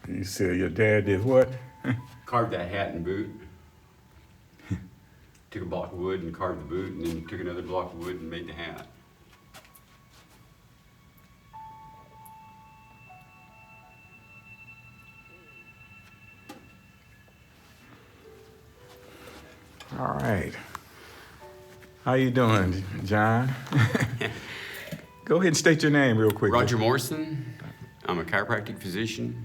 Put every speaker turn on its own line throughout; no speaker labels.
You said your dad did what?
Carved that hat and boot. Took a block of wood and carved the boot, and then took another block of wood and made the hat.
All right. How you doing, John? Go ahead and state your name real quick.
Roger Morrison. I'm a chiropractic physician.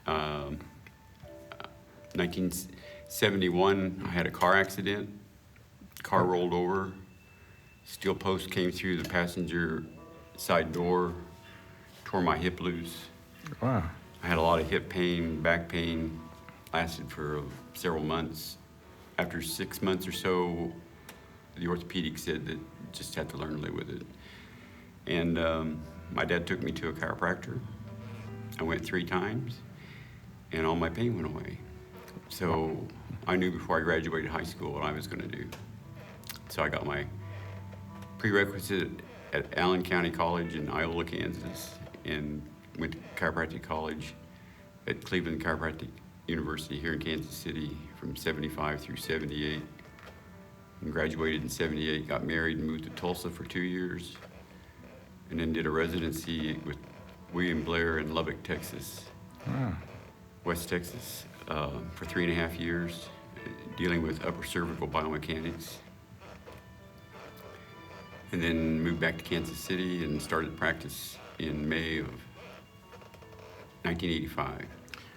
1971, I had a car accident. Car rolled over. Steel post came through the passenger side door, tore my hip loose.
Wow.
I had a lot of hip pain, back pain, lasted for several months. After 6 months or so, the orthopedic said that just had to learn to live with it. And my dad took me to a chiropractor. I went 3 times, and all my pain went away. So I knew before I graduated high school what I was going to do. So I got my prerequisite at Allen County College in Iola, Kansas, and went to chiropractic college at Cleveland Chiropractic University here in Kansas City from 75 through 78. And graduated in 78, got married and moved to Tulsa for 2 years, and then did a residency with William Blair in Lubbock, Texas, West Texas, for 3.5 years, dealing with upper cervical biomechanics. And then moved back to Kansas City and started practice in May of 1985.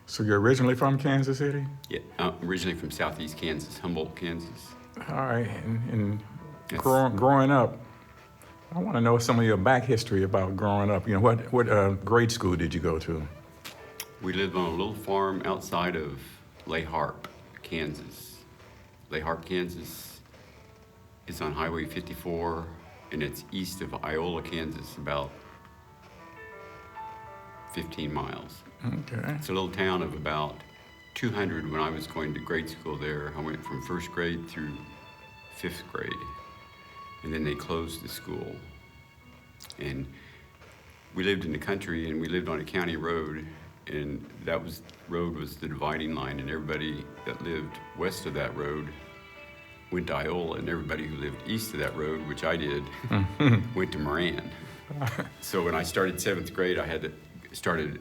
So you're originally from Kansas City?
Yeah, originally from southeast Kansas, Humboldt, Kansas.
All right, and
Yes.
growing up, I want to know some of your back history about growing up. You know, what grade school did you go to?
We lived on a little farm outside of Lay Harp, Kansas. Lay Harp, Kansas is on Highway 54, and it's east of Iola, Kansas, about 15 miles.
Okay.
It's a little town of about 200. When I was going to grade school there, I went from 1st grade through 5th grade, and then they closed the school. And we lived in the country, and we lived on a county road, and road was the dividing line, and everybody that lived west of that road went to Iola, and everybody who lived east of that road, which I did, went to Moran. So when I started 7th grade, I had to started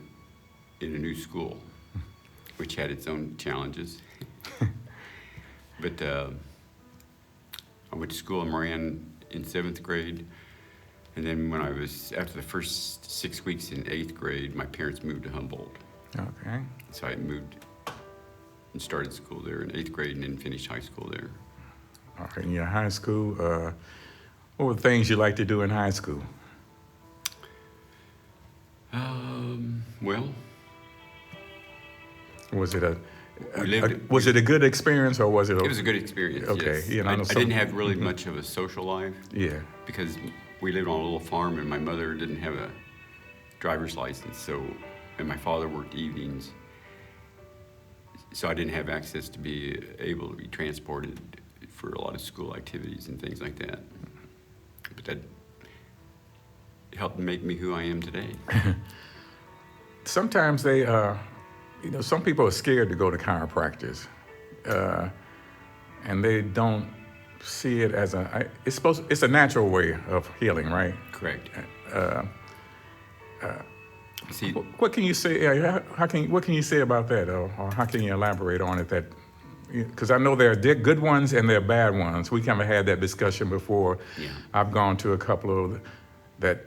in a new school, which had its own challenges. But I went to school in Moran in 7th grade, and then when after the first 6 weeks in 8th grade, my parents moved to Humboldt.
Okay.
So I moved and started school there in 8th grade and then finished high school there.
All right, in your high school, what were the things you liked to do in high school?
Well,
Was it
was
it a good experience, or was it?
it was a good experience.
Okay,
Yes.
you know, I know
I
some-
didn't have really much of a social life
Yeah.
because we lived on a little farm, and my mother didn't have a driver's license, and my father worked evenings, so I didn't have access to be able to be transported for a lot of school activities and things like that. But that helped make me who I am today.
Sometimes they, some people are scared to go to chiropractors, and they don't see it as it's a natural way of healing, right?
Correct. See,
What can you say? What can you say about that, or how can you elaborate on it? Because I know there are good ones and there are bad ones. We kind of had that discussion before.
Yeah.
I've gone to a couple of that.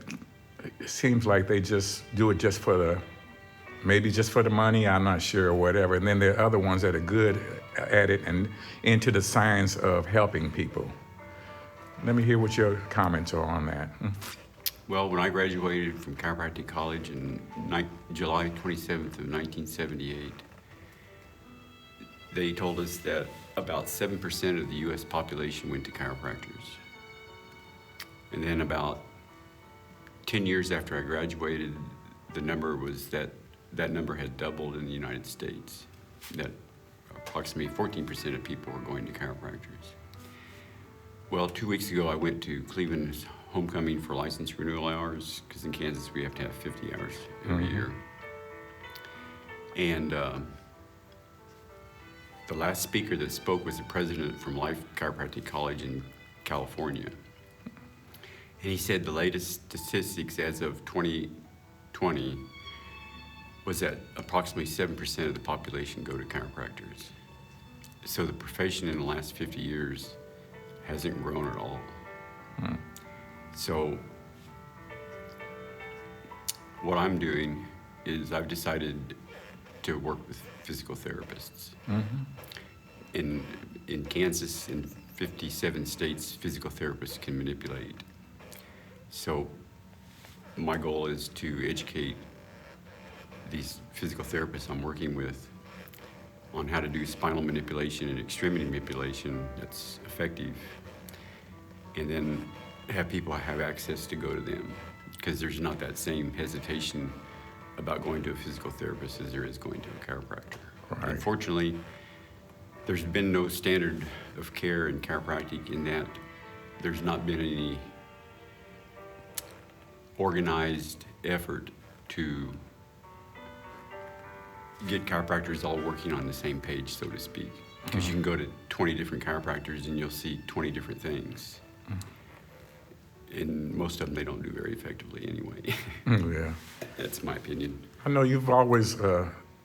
It seems like they just do it just for maybe just for the money. I'm not sure, or whatever. And then there are other ones that are good at it and into the science of helping people. Let me hear what your comments are on that.
well, when I graduated from chiropractic college in July 27th of 1978, they told us that about 7% of the U.S. population went to chiropractors. And then about 10 years after I graduated, the number was that number had doubled in the United States, that approximately 14% of people were going to chiropractors. Well, 2 weeks ago, I went to Cleveland's homecoming for license renewal hours, because in Kansas we have to have 50 hours every year. And the last speaker that spoke was the president from Life Chiropractic College in California. And he said the latest statistics as of 2020 was that approximately 7% of the population go to chiropractors. So the profession in the last 50 years hasn't grown at all. So what I'm doing is I've decided to work with physical therapists. In Kansas, in 57 states, physical therapists can manipulate. So my goal is to educate these physical therapists I'm working with on how to do spinal manipulation and extremity manipulation that's effective, and then have people have access to go to them, because there's not that same hesitation about going to a physical therapist as there is going to a chiropractor.
Right.
Unfortunately, there's been no standard of care in chiropractic in that there's not been any organized effort to get chiropractors all working on the same page, so to speak. Because you can go to 20 different chiropractors and you'll see 20 different things. And most of them, they don't do very effectively anyway.
Yeah.
That's my opinion.
I know you've always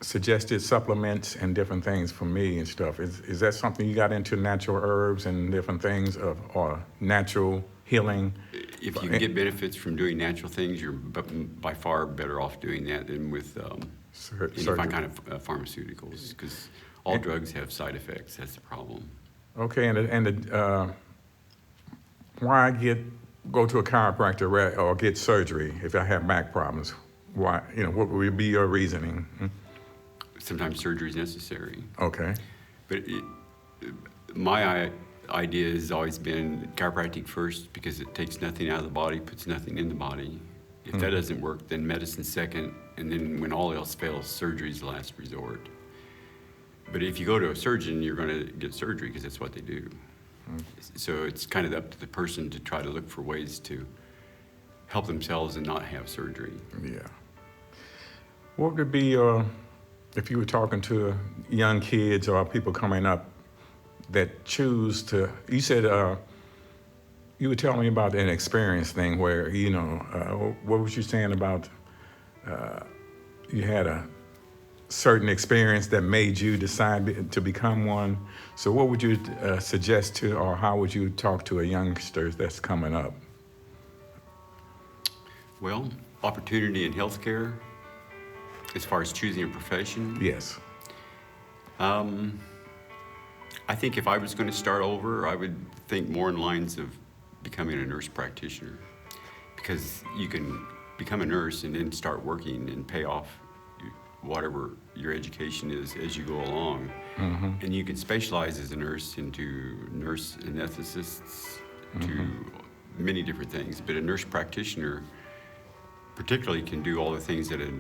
suggested supplements and different things for me and stuff. Is that something you got into, natural herbs and different things, or natural healing?
If you can get benefits from doing natural things, you're by far better off doing that than with any kind of pharmaceuticals, because all drugs have side effects. That's the problem.
Okay, why go to a chiropractor or get surgery if I have back problems? Why? What would be your reasoning?
Sometimes surgery is necessary.
Okay.
But my idea has always been chiropractic first, because it takes nothing out of the body, puts nothing in the body. If that doesn't work, then medicine second, and then when all else fails, surgery is the last resort. But if you go to a surgeon, you're going to get surgery, because that's what they do. So it's kind of up to the person to try to look for ways to help themselves and not have surgery.
Yeah. What would be if you were talking to young kids or people coming up that choose to, you said, you were telling me about an experience thing where, what was you saying about you had a certain experience that made you decide to become one. So what would you suggest to, or how would you talk to a youngster that's coming up?
Well, opportunity in healthcare, as far as choosing a profession.
Yes.
I think if I was going to start over, I would think more in lines of becoming a nurse practitioner, because you can become a nurse and then start working and pay off whatever your education is as you go along. And you can specialize as a nurse into nurse anesthetists, to many different things. But a nurse practitioner particularly can do all the things that a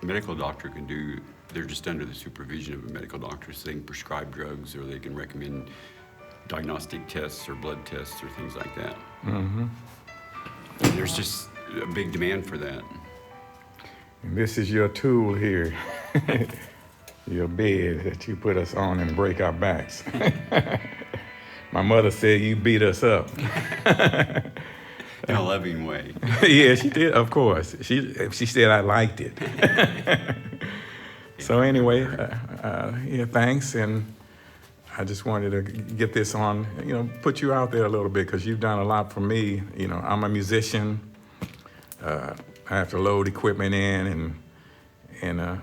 medical doctor can do. They're just under the supervision of a medical doctor, so they can prescribe drugs, or they can recommend diagnostic tests or blood tests or things like that. And there's just a big demand for that.
And this is your tool here, your bed that you put us on and break our backs. My mother said you beat us up.
In a loving way.
Yeah, she did, of course. She said I liked it. So anyway, yeah, thanks. And I just wanted to get this on, put you out there a little bit, because you've done a lot for me. I'm a musician. I have to load equipment in, and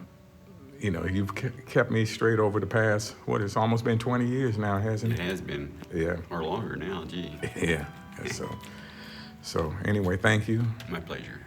you've kept me straight over the past, it's almost been 20 years now, hasn't it?
It has been.
Yeah.
Or longer now, gee.
Yeah. So anyway, thank you.
My pleasure.